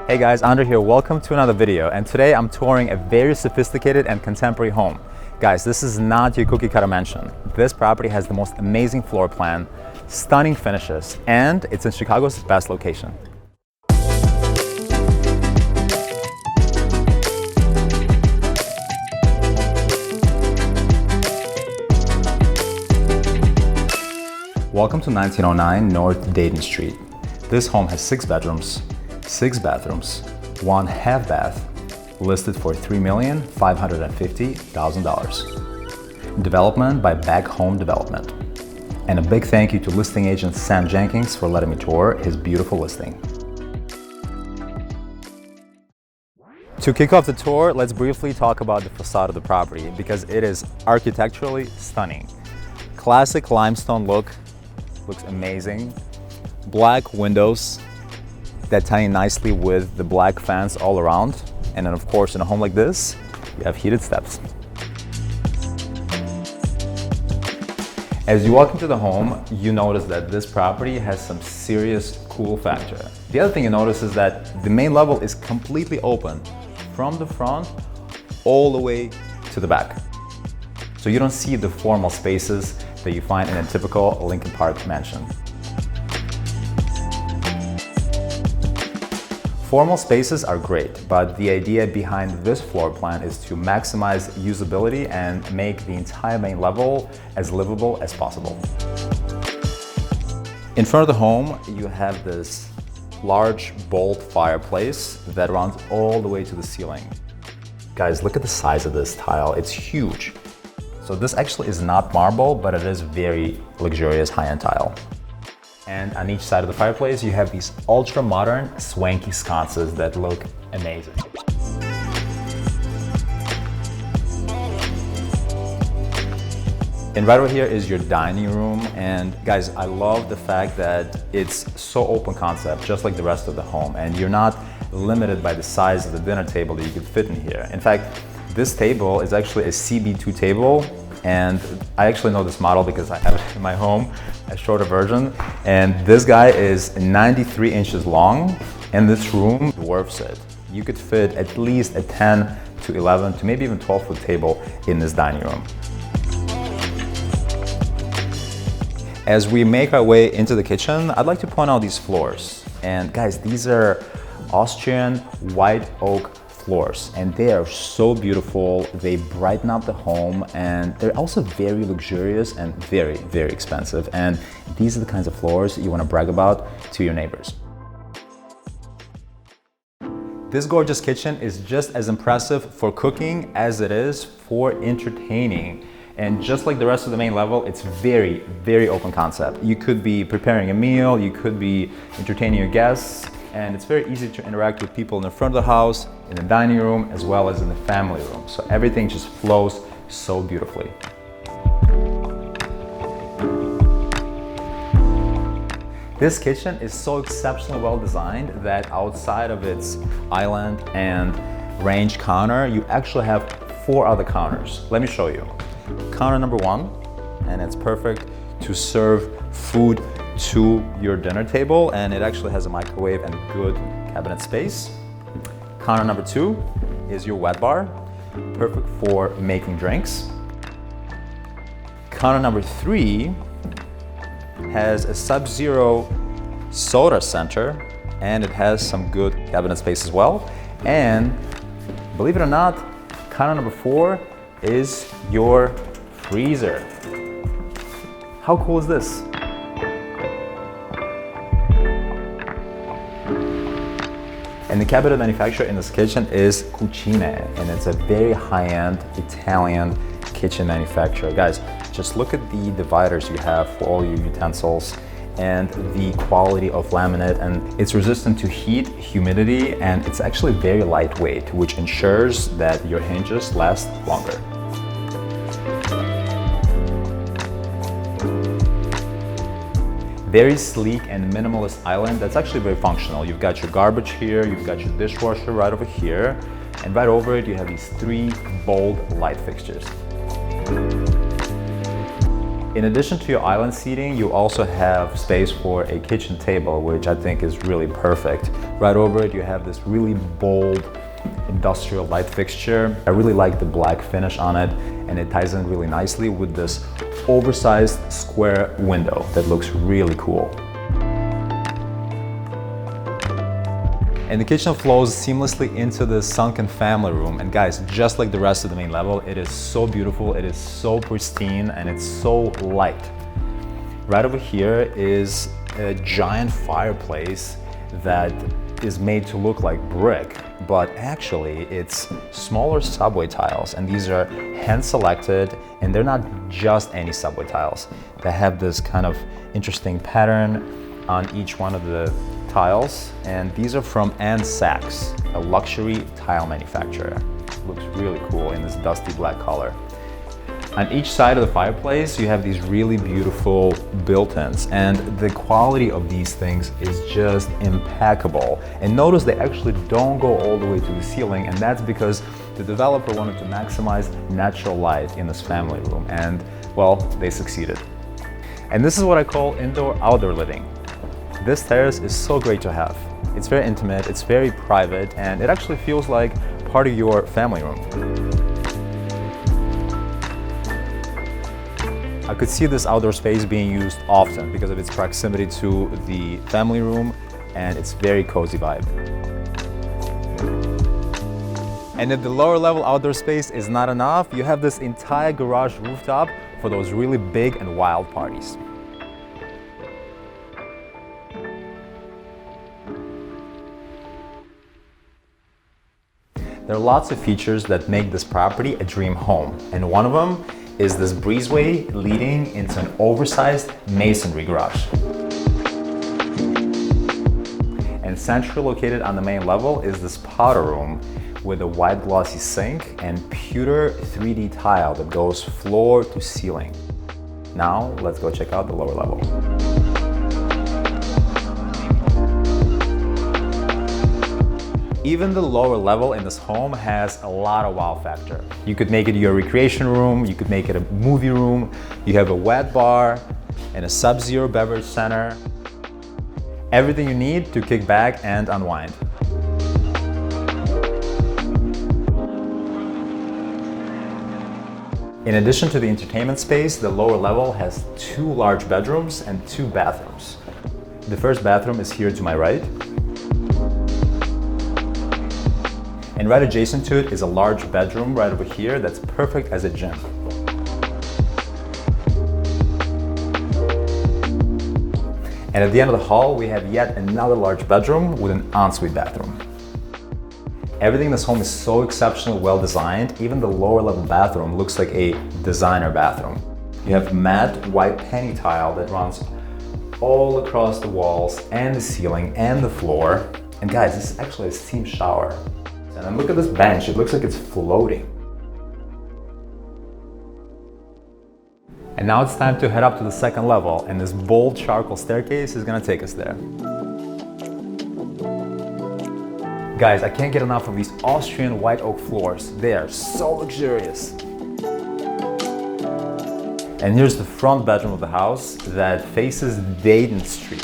Hey guys, Andre here. Welcome to another video. And today I'm touring a very sophisticated and contemporary home. Guys, this is not your cookie cutter mansion. This property has the most amazing floor plan, stunning finishes, and it's in Chicago's best location. Welcome to 1909 North Dayton Street. This home has 6 bedrooms, 6 bathrooms, 1 half bath, listed for $3,550,000. Development by Back Home Development. And a big thank you to listing agent Sam Jenkins for letting me tour his beautiful listing. To kick off the tour, let's briefly talk about the facade of the property because it is architecturally stunning. Classic limestone look, looks amazing. Black windows that tie in nicely with the black fence all around. And then of course, in a home like this, you have heated steps. As you walk into the home, you notice that this property has some serious cool factor. The other thing you notice is that the main level is completely open from the front all the way to the back. So you don't see the formal spaces that you find in a typical Lincoln Park mansion. Formal spaces are great, but the idea behind this floor plan is to maximize usability and make the entire main level as livable as possible. In front of the home, you have this large, bold fireplace that runs all the way to the ceiling. Guys, look at the size of this tile. It's huge. So this actually is not marble, but it is very luxurious high-end tile. And on each side of the fireplace, you have these ultra-modern, swanky sconces that look amazing. And right over here is your dining room. And guys, I love the fact that it's so open concept, just like the rest of the home. And you're not limited by the size of the dinner table that you could fit in here. In fact, this table is actually a CB2 table, and I actually know this model because I have it in my home, a shorter version. And this guy is 93 inches long, and this room dwarfs it. You could fit at least a 10 to 11 to maybe even 12-foot table in this dining room. As we make our way into the kitchen, I'd like to point out these floors. And guys, these are Austrian white oak floors, and they are so beautiful. They brighten up the home, and they're also very luxurious and very, very expensive. And these are the kinds of floors you want to brag about to your neighbors. This gorgeous kitchen is just as impressive for cooking as it is for entertaining. And just like the rest of the main level, it's very, very open concept. You could be preparing a meal, you could be entertaining your guests, and it's very easy to interact with people in the front of the house, in the dining room, as well as in the family room. So everything just flows so beautifully. This kitchen is so exceptionally well designed that outside of its island and range counter, you actually have 4 other counters. Let me show you. Counter number 1, and it's perfect to serve food to your dinner table, and it actually has a microwave and good cabinet space. Counter number 2 is your wet bar, perfect for making drinks. Counter number 3 has a Sub-Zero soda center, and it has some good cabinet space as well. And believe it or not, counter number 4 is your freezer. How cool is this? And the cabinet manufacturer in this kitchen is Cucine, and it's a very high-end Italian kitchen manufacturer. Guys, just look at the dividers you have for all your utensils and the quality of laminate, and it's resistant to heat, humidity, and it's actually very lightweight, which ensures that your hinges last longer. Very sleek and minimalist island that's actually very functional. You've got your garbage here, you've got your dishwasher right over here, and right over it you have these 3 bold light fixtures. In addition to your island seating, you also have space for a kitchen table, which I think is really perfect. Right over it, you have this really bold industrial light fixture. I really like the black finish on it, and it ties in really nicely with this oversized square window that looks really cool. And the kitchen flows seamlessly into the sunken family room. And guys, just like the rest of the main level, it is so beautiful, it is so pristine, and it's so light. Right over here is a giant fireplace that is made to look like brick, but actually it's smaller subway tiles, and these are hand-selected, and they're not just any subway tiles. They have this kind of interesting pattern on each one of the tiles, and these are from Ann Sachs, a luxury tile manufacturer. It looks really cool in this dusty black color. On each side of the fireplace, you have these really beautiful built-ins, and the quality of these things is just impeccable. And notice they actually don't go all the way to the ceiling, and that's because the developer wanted to maximize natural light in this family room, and well, they succeeded. And this is what I call indoor-outdoor living. This terrace is so great to have. It's very intimate, it's very private, and it actually feels like part of your family room. I could see this outdoor space being used often because of its proximity to the family room and its very cozy vibe. And if the lower level outdoor space is not enough, you have this entire garage rooftop for those really big and wild parties. There are lots of features that make this property a dream home, and one of them is this breezeway leading into an oversized masonry garage. And centrally located on the main level is this powder room with a white glossy sink and pewter 3D tile that goes floor to ceiling. Now let's go check out the lower level. Even the lower level in this home has a lot of wow factor. You could make it your recreation room, you could make it a movie room, you have a wet bar and a Sub-Zero beverage center. Everything you need to kick back and unwind. In addition to the entertainment space, the lower level has 2 large bedrooms and 2 bathrooms. The first bathroom is here to my right. And right adjacent to it is a large bedroom right over here that's perfect as a gym. And at the end of the hall, we have yet another large bedroom with an ensuite bathroom. Everything in this home is so exceptionally well designed, even the lower level bathroom looks like a designer bathroom. You have matte white penny tile that runs all across the walls and the ceiling and the floor. And guys, this is actually a steam shower. And then look at this bench, it looks like it's floating. And now it's time to head up to the second level, and this bold charcoal staircase is gonna take us there. Guys, I can't get enough of these Austrian white oak floors. They are so luxurious. And here's the front bedroom of the house that faces Dayton Street.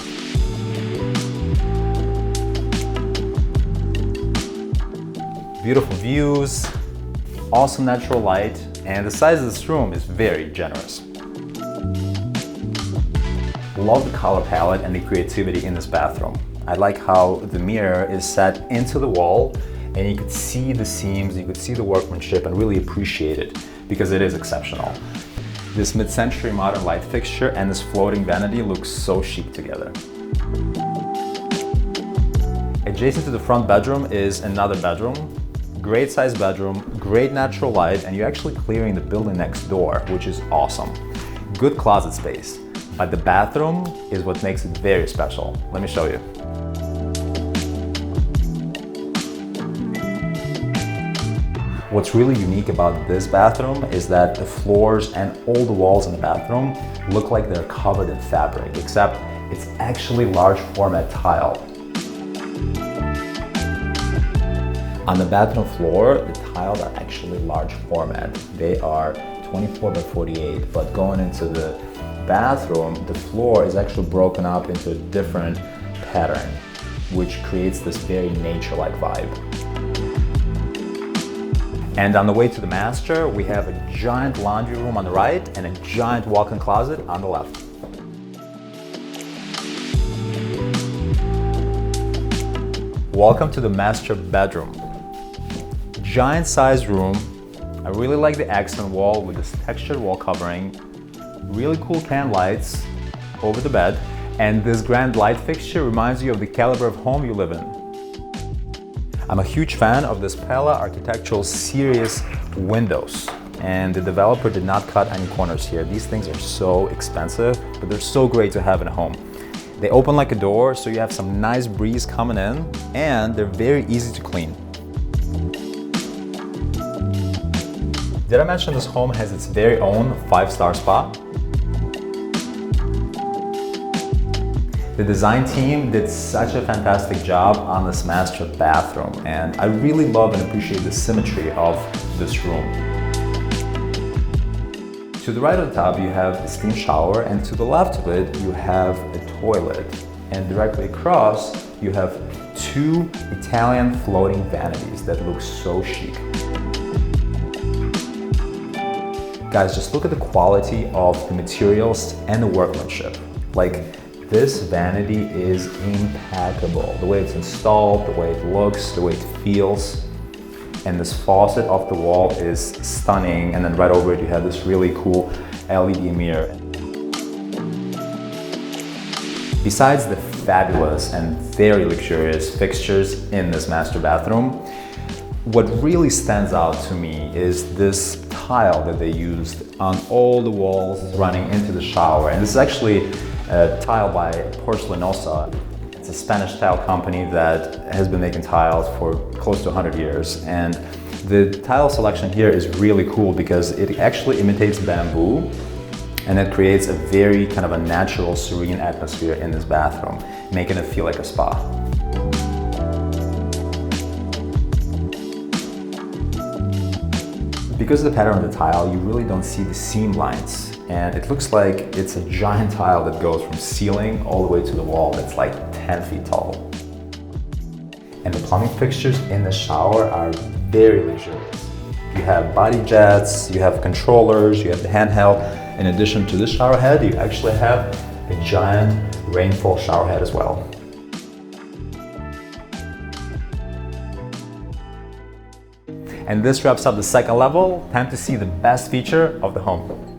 Beautiful views, awesome natural light, and the size of this room is very generous. Love the color palette and the creativity in this bathroom. I like how the mirror is set into the wall, and you could see the seams, you could see the workmanship and really appreciate it because it is exceptional. This mid-century modern light fixture and this floating vanity look so chic together. Adjacent to the front bedroom is another bedroom. Great sized bedroom, great natural light, and you're actually clearing the building next door, which is awesome. Good closet space, but the bathroom is what makes it very special. Let me show you. What's really unique about this bathroom is that the floors and all the walls in the bathroom look like they're covered in fabric, except it's actually large format tile. On the bathroom floor, the tiles are actually large format. They are 24 by 48, but going into the bathroom, the floor is actually broken up into a different pattern, which creates this very nature-like vibe. And on the way to the master, we have a giant laundry room on the right and a giant walk-in closet on the left. Welcome to the master bedroom. Giant sized room. I really like the accent wall with this textured wall covering, really cool can lights over the bed, and this grand light fixture reminds you of the caliber of home you live in. I'm a huge fan of this Pella Architectural series windows, and the developer did not cut any corners here. These things are so expensive, but they're so great to have in a home. They open like a door, so you have some nice breeze coming in, and they're very easy to clean. Did I mention this home has its very own 5-star spa? The design team did such a fantastic job on this master bathroom, and I really love and appreciate the symmetry of this room. To the right of the tub, you have a steam shower, and to the left of it, you have a toilet. And directly across, you have 2 Italian floating vanities that look so chic. Guys, just look at the quality of the materials and the workmanship. Like, this vanity is impeccable. The way it's installed, the way it looks, the way it feels. And this faucet off the wall is stunning. And then right over it, you have this really cool LED mirror. Besides the fabulous and very luxurious fixtures in this master bathroom, what really stands out to me is this tile that they used on all the walls running into the shower. And this is actually a tile by Porcelanosa. It's a Spanish tile company that has been making tiles for close to 100 years. And the tile selection here is really cool because it actually imitates bamboo, and it creates a very kind of a natural, serene atmosphere in this bathroom, making it feel like a spa. Because of the pattern of the tile, you really don't see the seam lines. And it looks like it's a giant tile that goes from ceiling all the way to the wall that's like 10 feet tall. And the plumbing fixtures in the shower are very luxurious. You have body jets, you have controllers, you have the handheld. In addition to this shower head, you actually have a giant rainfall shower head as well. And this wraps up the second level. Time to see the best feature of the home.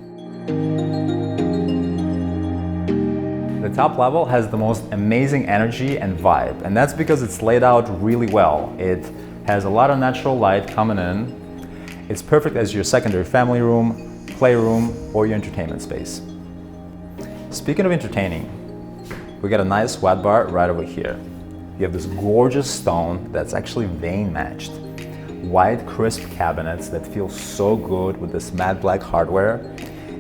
The top level has the most amazing energy and vibe, and that's because it's laid out really well. It has a lot of natural light coming in. It's perfect as your secondary family room, playroom, or your entertainment space. Speaking of entertaining, we got a nice sweat bar right over here. You have this gorgeous stone that's actually vein matched. White crisp cabinets that feel so good with this matte black hardware.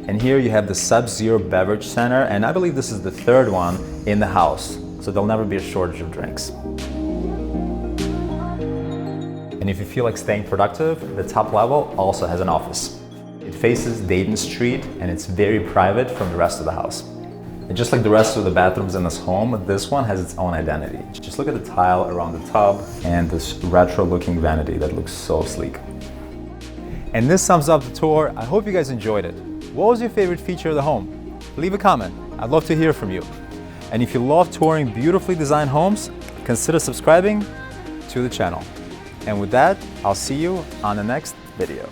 And here you have the Sub-Zero beverage center, and I believe this is the third one in the house, so there'll never be a shortage of drinks. And if you feel like staying productive, the top level also has an office. It faces Dayton Street, and it's very private from the rest of the house. And just like the rest of the bathrooms in this home, this one has its own identity. Just look at the tile around the tub and this retro-looking vanity that looks so sleek. And this sums up the tour. I hope you guys enjoyed it. What was your favorite feature of the home? Leave a comment. I'd love to hear from you. And if you love touring beautifully designed homes, consider subscribing to the channel. And with that, I'll see you on the next video.